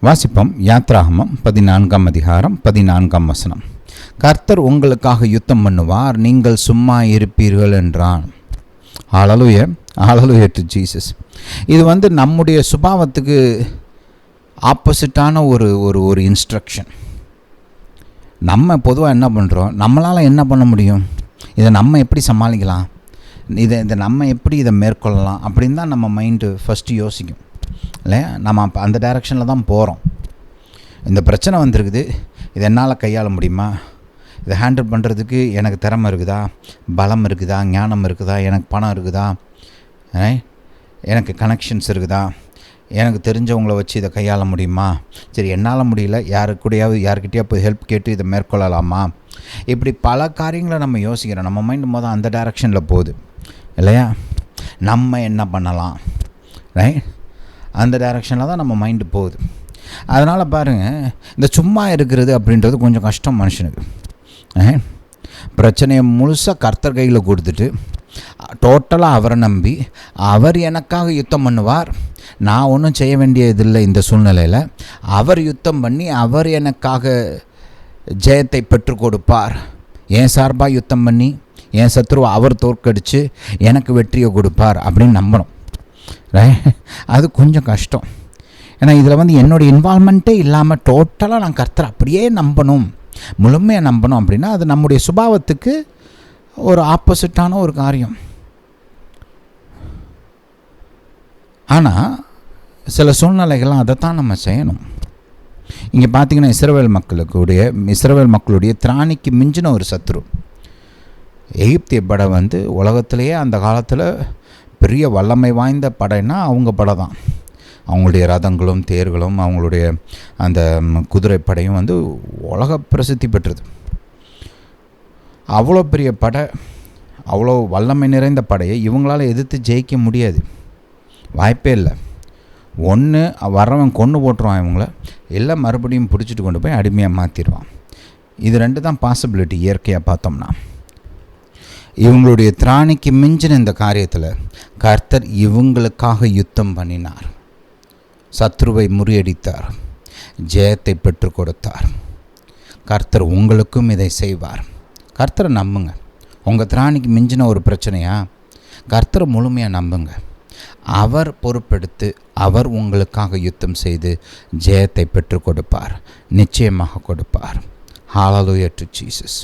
வாசிப்போம். யாத்ராகமம் 14 அதிகாரம் 14 கர்த்தர் உங்களுக்காக யுத்தம் பண்ணுவார், நீங்கள் சும்மா இருப்பீர்கள் என்றான். ஹல்லேலூயா, ஹல்லேலூயா டு ஜீசஸ். இது நம்முடைய சுபாவத்துக்கு ஆப்போசிட்டான ஒரு இன்ஸ்ட்ரக்ஷன். நம்ம பொதுவாக என்ன பண்ணுறோம், நம்மளால் என்ன பண்ண முடியும், இதை நம்ம எப்படி சமாளிக்கலாம், இதை நம்ம எப்படி இதை மேற்கொள்ளலாம் அப்படின்னு தான் நம்ம மைண்டு ஃபஸ்ட்டு யோசிக்கும் இல்லையா. நம்ம அந்த டைரெக்ஷனில் தான் போகிறோம். இந்த பிரச்சனை வந்திருக்குது, இதை என்னால் கையாள முடியுமா, இதை ஹேண்டில் பண்ணுறதுக்கு எனக்கு திறமை இருக்குதா, பலம் இருக்குதா, ஞானம் இருக்குதா, எனக்கு பணம் இருக்குதா, எனக்கு கனெக்ஷன்ஸ் இருக்குதா, எனக்கு தெரிஞ்சவங்கள வச்சு இதை கையாள முடியுமா, சரி என்னால் முடியல யாருக்கிட்டையா போய் ஹெல்ப் கேட்டு இதை மேற்கொள்ளலாமா, இப்படி பல காரியங்களை நம்ம யோசிக்கிறோம். நம்ம மைண்டு அந்த டைரெக்ஷனில் போகுது இல்லையா. நம்ம என்ன பண்ணலாம், அந்த டைரெக்ஷனில் தான் நம்ம மைண்டு போகுது. அதனால் பாருங்கள், இந்த சும்மா இருக்கிறது அப்படின்றது கொஞ்சம் கஷ்டம் மனுஷனுக்கு. பிரச்சனையை முழுசாக கர்த்தர் கையில் கொடுத்துட்டு டோட்டலாக அவரை நம்பி அவர் எனக்காக யுத்தம் பண்ணுவார், நான் ஒன்றும் செய்ய வேண்டியதில்லை இந்த சூழ்நிலையில், அவர் யுத்தம் பண்ணி அவர் எனக்காக ஜெயத்தை பெற்றுக் கொடுப்பார், என் சார்பாக யுத்தம் பண்ணி என் சத்ருவை அவர் தோற்கடித்து எனக்கு வெற்றியை கொடுப்பார் அப்படின்னு நம்பணும். அது கொஞ்சம் கஷ்டம். ஏன்னா இதில் என்னோடய இன்வால்மெண்ட்டே இல்லாமல் டோட்டலாக நான் கர்த்தரை அப்படியே நம்பணும், முழுமையாக நம்பணும் அப்படின்னா அது நம்முடைய சுபாவத்துக்கு ஒரு ஆப்போசிட்டான ஒரு காரியம். ஆனால் சில சூழ்நிலைகள்லாம் அதைத்தான் நம்ம செய்யணும். இங்கே பார்த்திங்கன்னா இஸ்ரவேல் மக்களுடைய திராணிக்கு மிஞ்சின ஒரு சத்ரு எகிப்திய படை உலகத்திலேயே அந்த காலத்தில் பெரிய வல்லமை வாய்ந்த படைன்னா அவங்க படை தான். அவங்களுடைய ரதங்களும் தேர்களும் அவங்களுடைய அந்த குதிரைப்படையும் உலக பிரசித்தி பெற்றது. அவ்வளோ பெரிய படை, அவ்வளோ வல்லமை நிறைந்த படையை இவங்களால் எதிர்த்து ஜெயிக்க முடியாது, வாய்ப்பே இல்லை. ஒன்று வர்றவன் கொன்று போட்டுருவான் இவங்கள, இல்லை மறுபடியும் பிடிச்சிட்டு கொண்டு போய் அடிமையாக மாற்றிடுவான். இது ரெண்டு தான் பாசிபிலிட்டி இயற்கையாக பார்த்தோம்னா. இவங்களுடைய திராணிக்கு மிஞ்சின இந்த காரியத்தில் கர்த்தர் இவங்களுக்காக யுத்தம் பண்ணினார், சத்ருவை முறியடித்தார், ஜெயத்தை பெற்றுக் கொடுத்தார். கர்த்தர் உங்களுக்கும் இதை செய்வார். கர்த்தரை நம்புங்க. உங்கள் திராணிக்கு மிஞ்சின ஒரு பிரச்சனையா, கர்த்தரை முழுமையாக நம்புங்க. அவர் பொறுப்பெடுத்து அவர் உங்களுக்காக யுத்தம் செய்து ஜெயத்தை பெற்றுக் கொடுப்பார், நிச்சயமாக கொடுப்பார். ஹல்லேலூயா டு ஜீசஸ்.